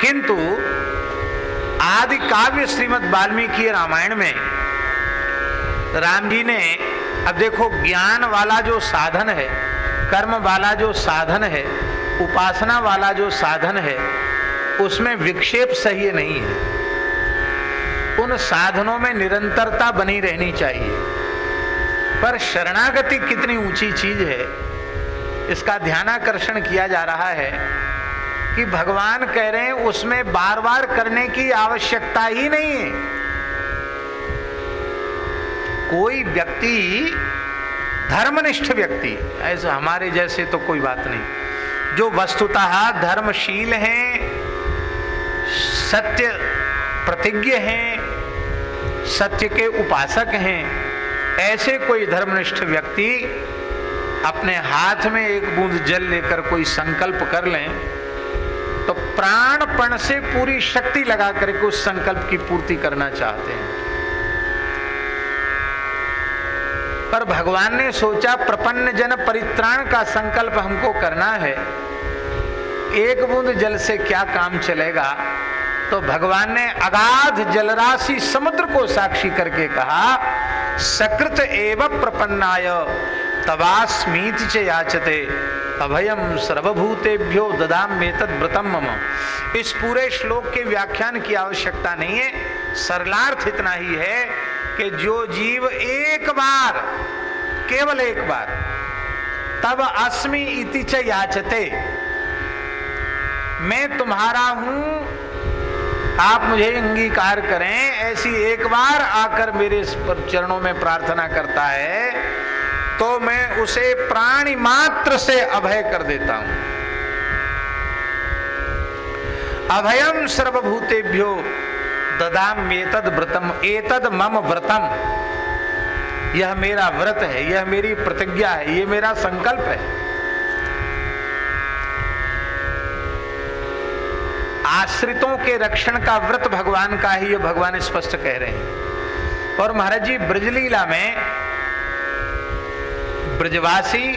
किंतु आदि काव्य श्रीमद् वाल्मीकि रामायण में राम जी ने, अब देखो, ज्ञान वाला जो साधन है, कर्म वाला जो साधन है, उपासना वाला जो साधन है, उसमें विक्षेप सही नहीं है। उन साधनों में निरंतरता बनी रहनी चाहिए। पर शरणागति कितनी ऊंची चीज है, इसका ध्यानाकर्षण किया जा रहा है कि भगवान कह रहे हैं उसमें बार बार करने की आवश्यकता ही नहीं है। कोई व्यक्ति, धर्मनिष्ठ व्यक्ति, ऐसे हमारे जैसे तो कोई बात नहीं, जो वस्तुतः धर्मशील हैं, सत्य प्रतिज्ञ हैं, सत्य के उपासक हैं, ऐसे कोई धर्मनिष्ठ व्यक्ति अपने हाथ में एक बूंद जल लेकर कोई संकल्प कर लें तो प्राणपण से पूरी शक्ति लगा करके उस संकल्प की पूर्ति करना चाहते हैं। पर भगवान ने सोचा प्रपन्न जन परित्राण का संकल्प हमको करना है, एक बूंद जल से क्या काम चलेगा। तो भगवान ने अगाध जलराशि समुद्र को साक्षी करके कहा, सकृत एव प्रपन्नाय तवास्मीति च याचते अभयम सर्वभूतेभ्यो ददाम्येतद् व्रतम मम। इस पूरे श्लोक के व्याख्यान की आवश्यकता नहीं है, सरलार्थ इतना ही है कि जो जीव एक बार, केवल एक बार, तब अस्मि इति च याचते, मैं तुम्हारा हूं, आप मुझे अंगीकार करें, ऐसी एक बार आकर मेरे चरणों में प्रार्थना करता है तो मैं उसे प्राणी मात्र से अभय कर देता हूं। अभयम सर्वभूतेभ्यो ददाम्येतद् व्रतम, एतद् मम व्रतम, यह मेरा व्रत है, यह मेरी प्रतिज्ञा है, यह मेरा संकल्प है। आश्रितों के रक्षण का व्रत भगवान का ही, यह भगवान स्पष्ट कह रहे हैं। और महाराज जी ब्रजलीला में ब्रजवासी,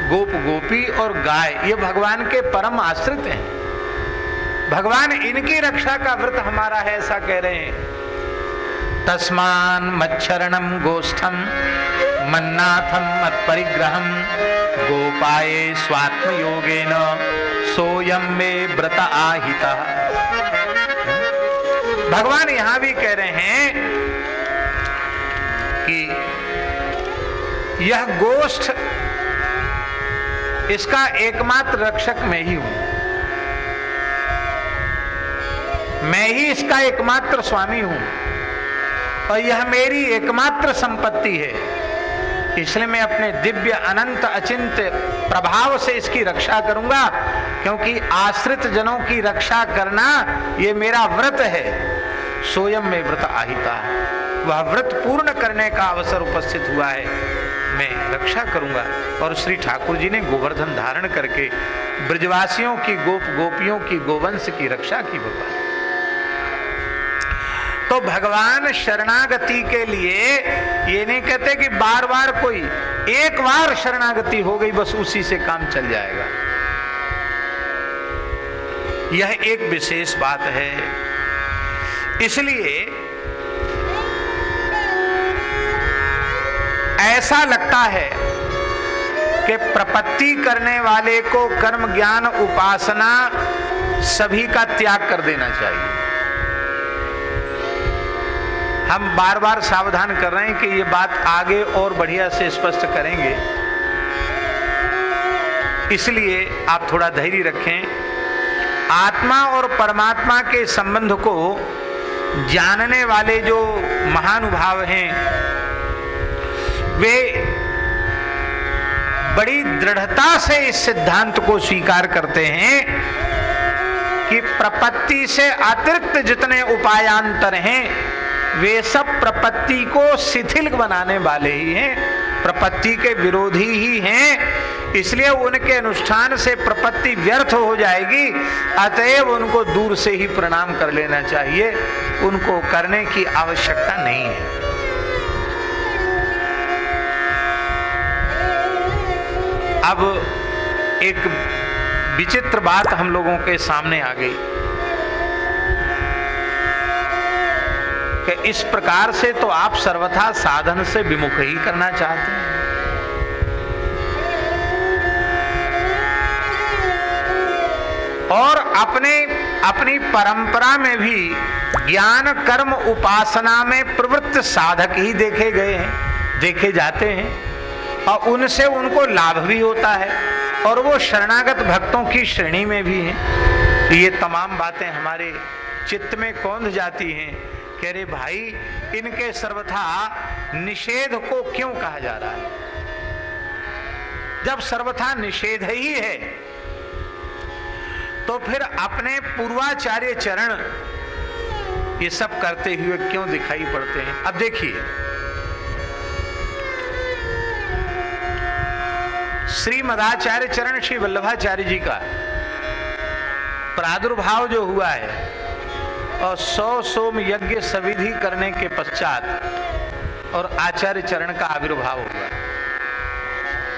गोप गोपी और गाय, ये भगवान के परम आश्रित हैं। भगवान इनकी रक्षा का व्रत हमारा है, ऐसा कह रहे हैं। तस्मान मच्छरणम गोष्ठम मन्नाथम मत्परिग्रहम गोपाये स्वात्म योगेन सोयम में व्रत आहिता। भगवान यहां भी कह रहे हैं कि यह गोष्ठ, इसका एकमात्र रक्षक मैं ही हूं, मैं ही इसका एकमात्र स्वामी हूं और यह मेरी एकमात्र संपत्ति है। इसलिए मैं अपने दिव्य अनंत अचिंत्य प्रभाव से इसकी रक्षा करूंगा, क्योंकि आश्रित जनों की रक्षा करना यह मेरा व्रत है। सोयम में व्रत आहिता, वह व्रत पूर्ण करने का अवसर उपस्थित हुआ है, मैं रक्षा करूंगा। और श्री ठाकुर जी ने गोवर्धन धारण करके ब्रजवासियों की, गोप गोपियों की, गोवंश की रक्षा की भगवान। तो भगवान शरणागति के लिए ये नहीं कहते कि बार बार, कोई एक बार शरणागति हो गई बस उसी से काम चल जाएगा। यह एक विशेष बात है। इसलिए ऐसा लगता है कि प्रपत्ति करने वाले को कर्म ज्ञान उपासना सभी का त्याग कर देना चाहिए। हम बार बार सावधान कर रहे हैं कि ये बात आगे और बढ़िया से स्पष्ट करेंगे, इसलिए आप थोड़ा धैर्य रखें। आत्मा और परमात्मा के संबंध को जानने वाले जो महानुभाव हैं, वे बड़ी दृढ़ता से इस सिद्धांत को स्वीकार करते हैं कि प्रपत्ति से अतिरिक्त जितने उपायांतर हैं वे सब प्रपत्ति को शिथिल बनाने वाले ही हैं, प्रपत्ति के विरोधी ही हैं। इसलिए उनके अनुष्ठान से प्रपत्ति व्यर्थ हो जाएगी, अतएव उनको दूर से ही प्रणाम कर लेना चाहिए, उनको करने की आवश्यकता नहीं है। अब एक विचित्र बात हम लोगों के सामने आ गई। कि इस प्रकार से तो आप सर्वथा साधन से विमुख ही करना चाहते हैं। और अपनी परंपरा में भी ज्ञान कर्म उपासना में प्रवृत्त साधक ही देखे गए हैं, देखे जाते हैं, और उनसे उनको लाभ भी होता है, और वो शरणागत भक्तों की श्रेणी में भी हैं। ये तमाम बातें हमारे चित्त में कौंध जाती हैं कि अरे भाई, इनके सर्वथा निषेध को क्यों कहा जा रहा है? जब सर्वथा निषेध ही है तो फिर अपने पूर्वाचार्य चरण ये सब करते हुए क्यों दिखाई पड़ते हैं? अब देखिए, श्री मदाचार्य चरण श्री वल्लभाचार्य जी का प्रादुर्भाव जो हुआ है और 100 सोम यज्ञ सविधि करने के पश्चात और आचार्य चरण का आविर्भाव हुआ,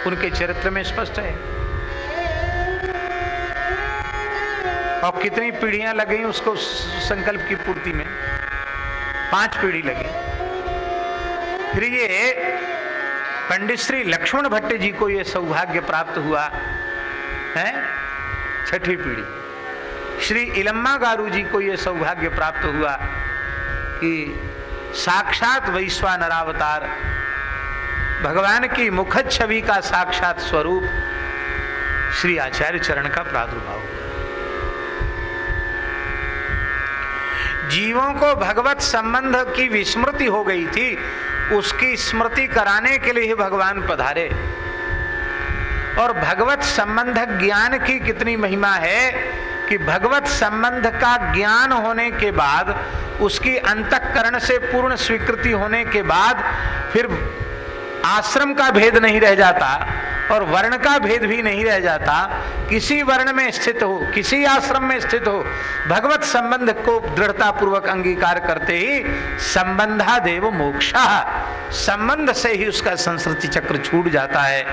उनके चरित्र में स्पष्ट है। और कितनी पीढ़ियां लगी उसको संकल्प की पूर्ति में? 5 पीढ़ी लगी। फिर ये पंडित श्री लक्ष्मण भट्ट जी को ये सौभाग्य प्राप्त हुआ है, 6ठी पीढ़ी। श्री इलम्मा गारू जी को ये सौभाग्य प्राप्त हुआ कि साक्षात वैश्वानरावतार भगवान की मुखद छवि का साक्षात स्वरूप श्री आचार्य चरण का प्रादुर्भाव हुआ। जीवों को भगवत संबंध की विस्मृति हो गई थी, उसकी स्मृति कराने के लिए भगवान पधारे। और भगवत संबंध ज्ञान की कितनी महिमा है कि भगवत संबंध का ज्ञान होने के बाद, उसकी अंतःकरण से पूर्ण स्वीकृति होने के बाद, फिर आश्रम का भेद नहीं रह जाता और वर्ण का भेद भी नहीं रह जाता। किसी वर्ण में स्थित हो, किसी आश्रम में स्थित हो, भगवत संबंध को दृढ़ता पूर्वक अंगीकार करते ही संबंधादेव मोक्षः, संबंध से ही उसका संस्कृति चक्र छूट जाता है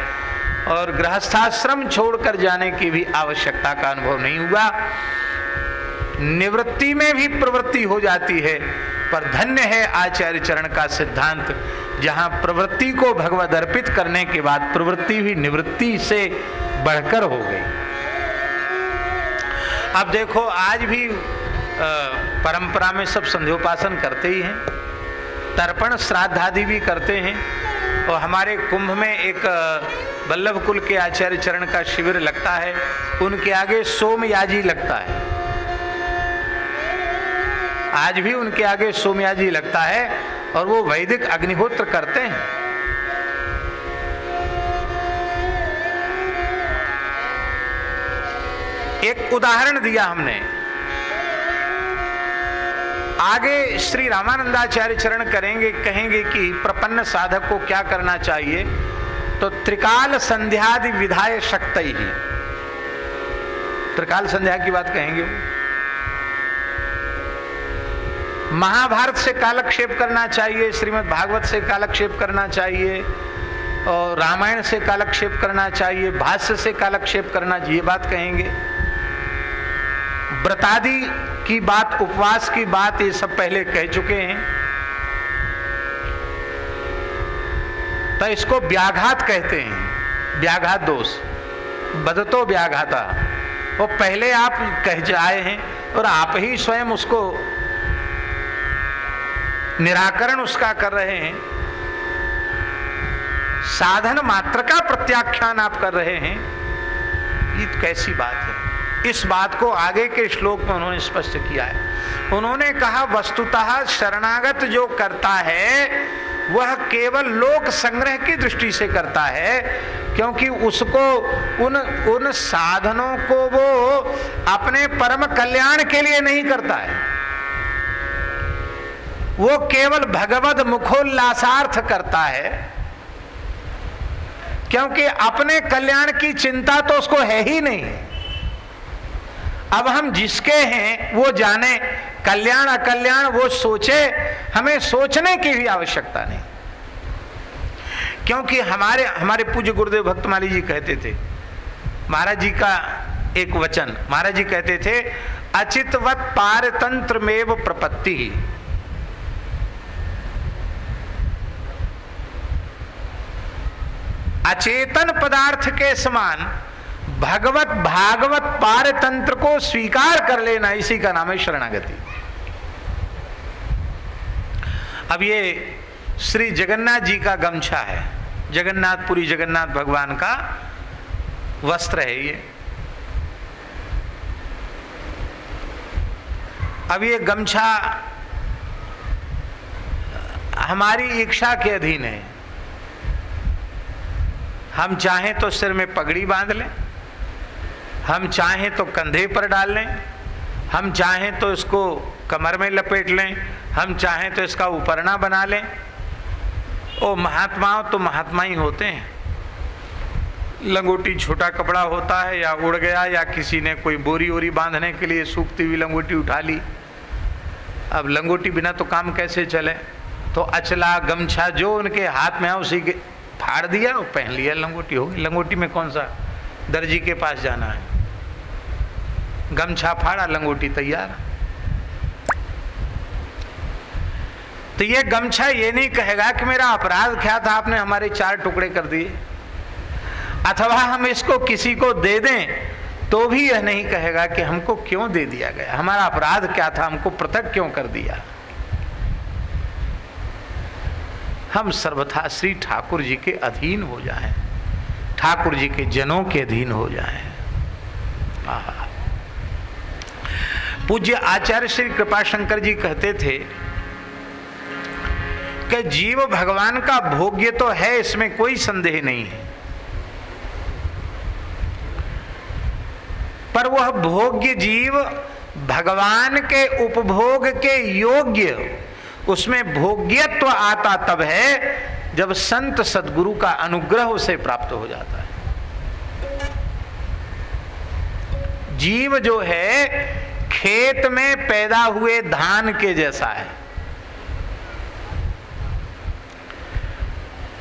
और गृहस्थाश्रम छोड़कर जाने की भी आवश्यकता का अनुभव नहीं हुआ। निवृत्ति में भी प्रवृत्ति हो जाती है, पर धन्य है आचार्य चरण का सिद्धांत, जहां प्रवृत्ति को भगवद अर्पित करने के बाद प्रवृत्ति भी निवृत्ति से बढ़कर हो गई। अब देखो, आज भी परंपरा में सब संध्योपासन करते ही हैं, तर्पण श्राद्ध आदि भी करते हैं। और हमारे कुंभ में एक वल्लभ कुल के आचार्य चरण का शिविर लगता है, उनके आगे सोमयाजी लगता है। आज भी उनके आगे सोमयाजी लगता है और वो वैदिक अग्निहोत्र करते हैं। एक उदाहरण दिया हमने, आगे श्री रामानंदाचार्य चरण कहेंगे कि प्रपन्न साधक को क्या करना चाहिए। तो त्रिकाल संध्यादि विधाय शक्ति ही, त्रिकाल संध्या की बात कहेंगे। महाभारत से कालक्षेप करना चाहिए, श्रीमद् भागवत से कालक्षेप करना चाहिए, और रामायण से कालक्षेप करना चाहिए, भाष्य से कालक्षेप करना चाहिए, बात कहेंगे। व्रतादि की बात, उपवास की बात, ये सब पहले कह चुके हैं। तो इसको व्याघात कहते हैं, व्याघात दोष, बदतो व्याघाता। वो पहले आप कह आए हैं और आप ही स्वयं उसको निराकरण उसका कर रहे हैं। साधन मात्र का प्रत्याख्यान आप कर रहे हैं, ये कैसी बात है? इस बात को आगे के श्लोक में उन्होंने स्पष्ट किया है। उन्होंने कहा, वस्तुतः शरणागत जो करता है वह केवल लोक संग्रह की दृष्टि से करता है, क्योंकि उसको उन साधनों को वो अपने परम कल्याण के लिए नहीं करता है। वो केवल भगवद मुखोल्लासार्थ करता है, क्योंकि अपने कल्याण की चिंता तो उसको है ही नहीं। अब हम जिसके हैं वो जाने, कल्याण अकल्याण वो सोचे, हमें सोचने की भी आवश्यकता नहीं। क्योंकि हमारे पूज्य गुरुदेव भक्तमाली जी कहते थे, महाराज जी का एक वचन, महाराज जी कहते थे, अचितवत पारतंत्र में प्रपत्ति, अचेतन पदार्थ के समान भगवत भागवत पारतंत्र को स्वीकार कर लेना, इसी का नाम है शरणागति। अब ये श्री जगन्नाथ जी का गमछा है, जगन्नाथपुरी जगन्नाथ भगवान का वस्त्र है ये। अब ये गमछा हमारी इच्छा के अधीन है। हम चाहें तो सिर में पगड़ी बांध लें, हम चाहें तो कंधे पर डाल लें, हम चाहें तो इसको कमर में लपेट लें, हम चाहें तो इसका उपरना बना लें। ओ महात्माओं तो महात्मा ही होते हैं। लंगोटी छोटा कपड़ा होता है, या उड़ गया, या किसी ने कोई बोरी वोरी बांधने के लिए सूखती हुई लंगोटी उठा ली। अब लंगोटी बिना तो काम कैसे चले, तो अचला गमछा जो उनके हाथ में है उसी के फाड़ दिया और पहन लिया, लंगोटी हो गई। लंगोटी में कौन सा दर्जी के पास जाना है, गमछा फाड़ा लंगोटी तैयार। तो ये गमछा ये नहीं कहेगा कि मेरा अपराध क्या था, आपने हमारे 4 टुकड़े कर दिए। अथवा हम इसको किसी को दे दें तो भी यह नहीं कहेगा कि हमको क्यों दे दिया गया, हमारा अपराध क्या था, हमको पृथक क्यों कर दिया। हम सर्वथा श्री ठाकुर जी के अधीन हो जाएं, ठाकुर जी के जनों के अधीन हो जाएं। पूज्य आचार्य श्री कृपाशंकर जी कहते थे कि जीव भगवान का भोग्य तो है, इसमें कोई संदेह नहीं है, पर वह भोग्य जीव भगवान के उपभोग के योग्य, उसमें भोग्यत्व आता तब है जब संत सद्गुरु का अनुग्रह उसे प्राप्त हो जाता है। जीव जो है खेत में पैदा हुए धान के जैसा है,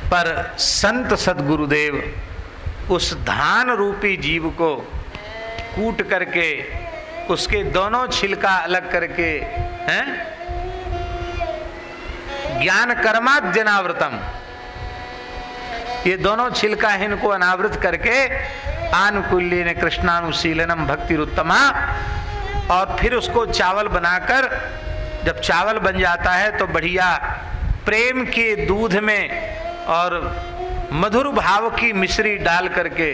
पर संत सद्गुरुदेव उस धान रूपी जीव को कूट करके उसके दोनों छिलका अलग करके हैं, ज्ञान कर्माद्यनावृतम, ये दोनों छिलका इनको अनावृत करके आनुकूल्य ने कृष्णानुशीलनम भक्तिरुत्तमा, और फिर उसको चावल बनाकर जब चावल बन जाता है तो बढ़िया प्रेम के दूध में और मधुर भाव की मिश्री डाल करके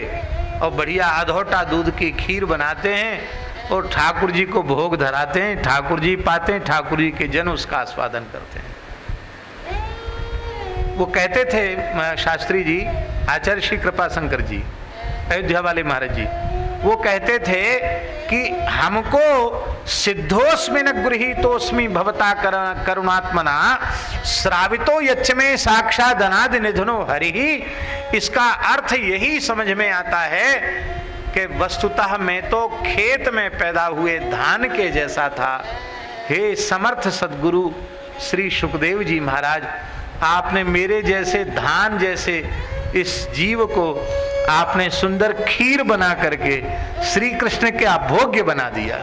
और बढ़िया अधोटा दूध की खीर बनाते हैं और ठाकुर जी को भोग धराते हैं। ठाकुर जी पाते हैं, ठाकुर जी के जन उसका आस्वादन करते हैं। वो कहते थे शास्त्री जी, आचार्य श्री कृपाशंकर जी, अयोध्या वाले महाराज जी, वो कहते थे कि हमको सिद्धोस्मि न गृहीतोस्मि भवता करुणात्मना श्रावितो यच्च में साक्षात् अनादि निधनो हरिहि। इसका अर्थ यही समझ में आता है कि वस्तुतः मैं तो खेत में पैदा हुए धान के जैसा था। हे समर्थ सद्गुरु श्री सुखदेव जी महाराज, आपने मेरे जैसे धान जैसे इस जीव को आपने सुंदर खीर बना करके श्री कृष्ण के भोग्य बना दिया,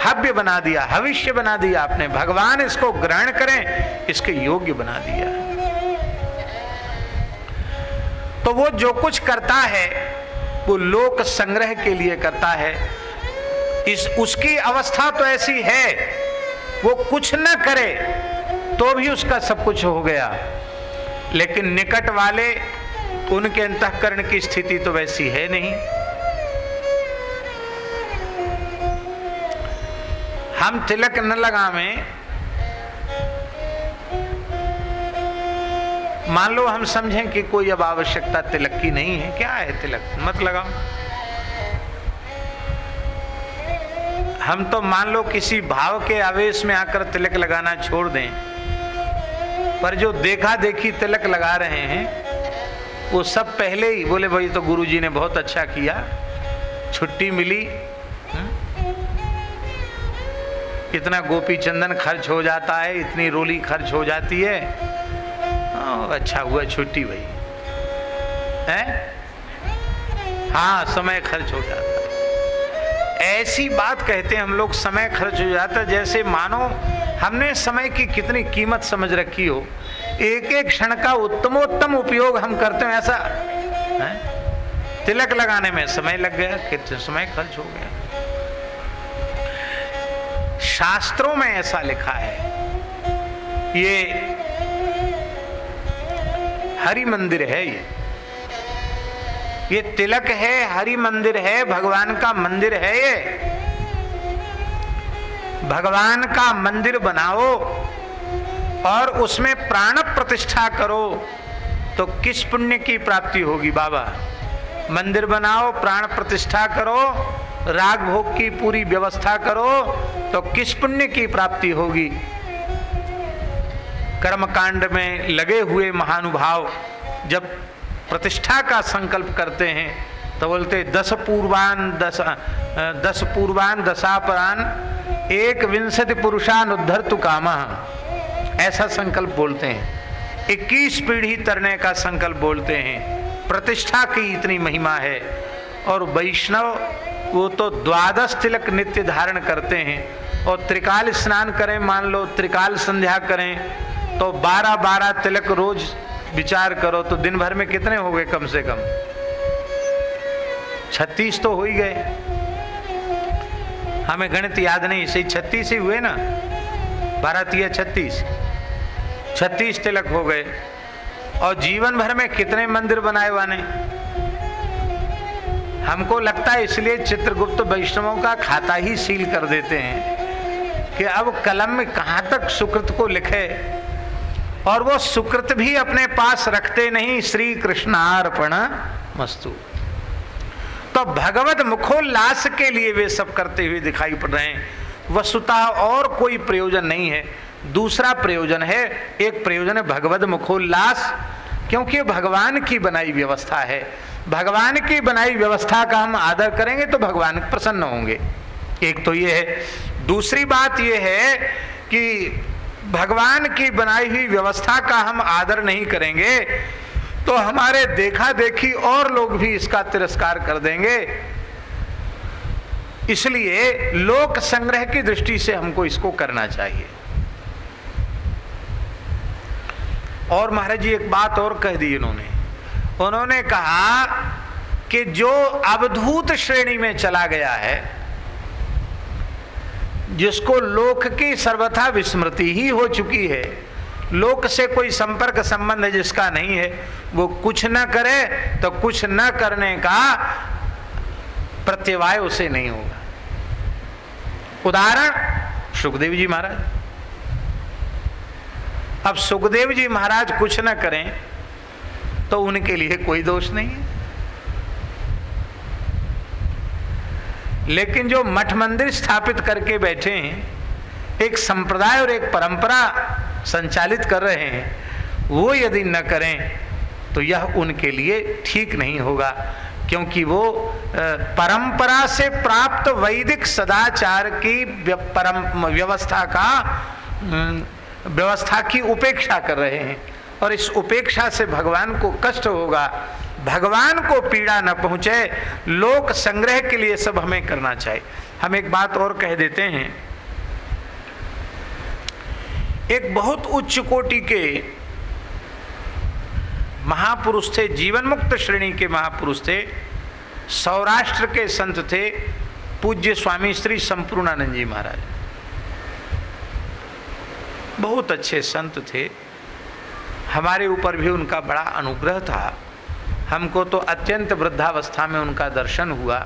हव्य बना दिया, हविष्य बना दिया आपने। भगवान इसको ग्रहण करें, इसके योग्य बना दिया। तो वो जो कुछ करता है वो लोक संग्रह के लिए करता है। उसकी अवस्था तो ऐसी है, वो कुछ न करे तो भी उसका सब कुछ हो गया, लेकिन निकट वाले उनके अंतःकरण की स्थिति तो वैसी है नहीं। हम तिलक न लगावें, मान लो हम समझें कि कोई अब आवश्यकता तिलक की नहीं है, क्या है तिलक, मत लगाओ। हम तो मान लो किसी भाव के आवेश में आकर तिलक लगाना छोड़ दें, पर जो देखा देखी तिलक लगा रहे हैं वो सब पहले ही बोले भाई तो गुरुजी ने बहुत अच्छा किया, छुट्टी मिली, इतना गोपी चंदन खर्च हो जाता है, इतनी रोली खर्च हो जाती है, अच्छा हुआ छुट्टी भाई है, हाँ समय खर्च हो जाता है। ऐसी बात कहते हैं हम लोग, समय खर्च हो जाता है, जैसे मानो हमने समय की कितनी कीमत समझ रखी हो एक एक क्षण का उत्तमोत्तम उपयोग हम करते हैं। ऐसा है? तिलक लगाने में समय लग गया, कितना समय खर्च हो गया। शास्त्रों में ऐसा लिखा है, ये हरि मंदिर है, ये तिलक है, हरि मंदिर है, भगवान का मंदिर है। ये भगवान का मंदिर बनाओ और उसमें प्राण प्रतिष्ठा करो तो किस पुण्य की प्राप्ति होगी बाबा? मंदिर बनाओ, प्राण प्रतिष्ठा करो, राग भोग की पूरी व्यवस्था करो तो किस पुण्य की प्राप्ति होगी? कर्मकांड में लगे हुए महानुभाव जब प्रतिष्ठा का संकल्प करते हैं तो बोलते 10 पूर्वान दशापरान एक विंशति पुरुषान उद्धर्तु कामः, ऐसा संकल्प बोलते हैं। 21 पीढ़ी तरने का संकल्प बोलते हैं। प्रतिष्ठा की इतनी महिमा है। और वैष्णव वो तो 12 तिलक नित्य धारण करते हैं और त्रिकाल स्नान करें, मान लो त्रिकाल संध्या करें तो 12-12 तिलक रोज विचार करो तो दिन भर में कितने हो गए? कम से कम 36 तो हो ही गए। हमें गणित याद नहीं, सही 36 ही हुए ना, 12 36, 36 तिलक हो गए। और जीवन भर में कितने मंदिर बनाए वाने? हमको लगता है इसलिए चित्रगुप्त वैष्णवों का खाता ही सील कर देते हैं कि अब कलम में कहां तक सुकृत को लिखे, और वो सुकृत भी अपने पास रखते नहीं। श्री कृष्णार्पण मस्तु। तो भगवत मुखोल्लास के लिए वे सब करते हुए दिखाई पड़ रहे हैं। वस्तुतः और कोई प्रयोजन नहीं है। दूसरा प्रयोजन है, एक प्रयोजन है भगवत मुखोल्लास, क्योंकि भगवान की बनाई व्यवस्था है। भगवान की बनाई व्यवस्था का हम आदर करेंगे तो भगवान प्रसन्न होंगे। एक तो ये है। दूसरी बात ये है कि भगवान की बनाई हुई व्यवस्था का हम आदर नहीं करेंगे तो हमारे देखा देखी और लोग भी इसका तिरस्कार कर देंगे। इसलिए लोक संग्रह की दृष्टि से हमको इसको करना चाहिए। और महाराज जी एक बात और कह दी उन्होंने कहा कि जो अवधूत श्रेणी में चला गया है, जिसको लोक की सर्वथा विस्मृति ही हो चुकी है, लोक से कोई संपर्क संबंध जिसका नहीं है, वो कुछ न करे तो कुछ न करने का प्रत्यवाय उसे नहीं होगा। उदाहरण सुखदेव जी महाराज। अब सुखदेव जी महाराज कुछ न करें तो उनके लिए कोई दोष नहीं है, लेकिन जो मठ मंदिर स्थापित करके बैठे हैं, एक संप्रदाय और एक परंपरा संचालित कर रहे हैं, वो यदि न करें तो यह उनके लिए ठीक नहीं होगा, क्योंकि वो परंपरा से प्राप्त वैदिक सदाचार की व्यवस्था की उपेक्षा कर रहे हैं। और इस उपेक्षा से भगवान को कष्ट होगा, भगवान को पीड़ा न पहुंचे। लोक संग्रह के लिए सब हमें करना चाहिए। हम एक बात और कह देते हैं, एक बहुत उच्च कोटि के महापुरुष थे, जीवन मुक्त श्रेणी के महापुरुष थे, सौराष्ट्र के संत थे, पूज्य स्वामी श्री संपूर्णानंद जी महाराज। बहुत अच्छे संत थे, हमारे ऊपर भी उनका बड़ा अनुग्रह था। हमको तो अत्यंत वृद्धावस्था में उनका दर्शन हुआ।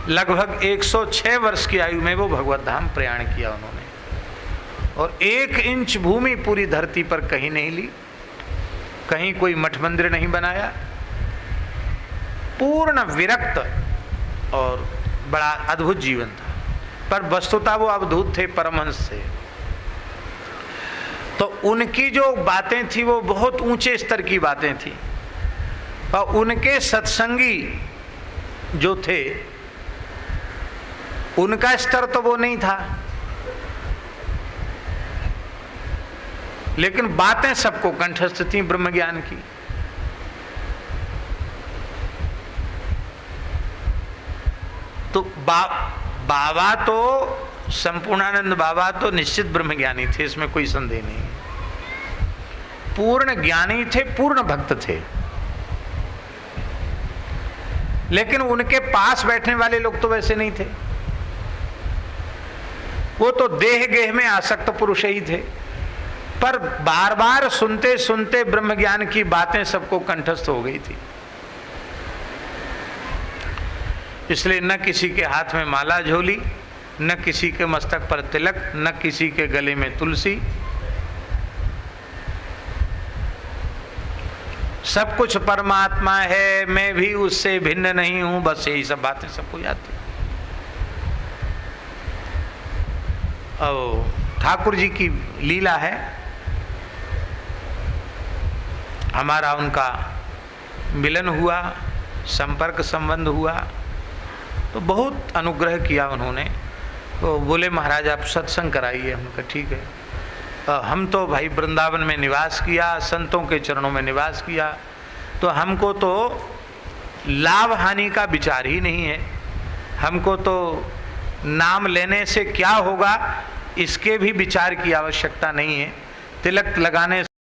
लगभग 106 वर्ष की आयु में वो भगवत धाम प्रयाण किया उन्होंने, और 1 इंच भूमि पूरी धरती पर कहीं नहीं ली, कहीं कोई मठ मंदिर नहीं बनाया। पूर्ण विरक्त और बड़ा अद्भुत जीवन था। पर वस्तुतः वो अवधूत थे, परमहंस थे। तो उनकी जो बातें थी वो बहुत ऊंचे स्तर की बातें थी, और उनके सत्संगी जो थे उनका स्तर तो वो नहीं था, लेकिन बातें सबको कंठस्थ थी ब्रह्म ज्ञान की। तो बाबा तो संपूर्णानंद बाबा तो निश्चित ब्रह्मज्ञानी थे, इसमें कोई संदेह नहीं। पूर्ण ज्ञानी थे, पूर्ण भक्त थे, लेकिन उनके पास बैठने वाले लोग तो वैसे नहीं थे। वो तो देह गेह में आसक्त पुरुष ही थे, पर बार बार सुनते सुनते ब्रह्म ज्ञान की बातें सबको कंठस्थ हो गई थी। इसलिए न किसी के हाथ में माला झोली, न किसी के मस्तक पर तिलक, न किसी के गले में तुलसी, सब कुछ परमात्मा है, मैं भी उससे भिन्न नहीं हूं, बस यही सब बातें सबको याद थी। और ठाकुर जी की लीला है, हमारा उनका मिलन हुआ, संपर्क संबंध हुआ, तो बहुत अनुग्रह किया उन्होंने। तो बोले महाराज आप सत्संग कराइए। हमने कहा ठीक है। हम तो भाई वृंदावन में निवास किया, संतों के चरणों में निवास किया, तो हमको तो लाभ हानि का विचार ही नहीं है। हमको तो नाम लेने से क्या होगा इसके भी विचार की आवश्यकता नहीं है। तिलक लगाने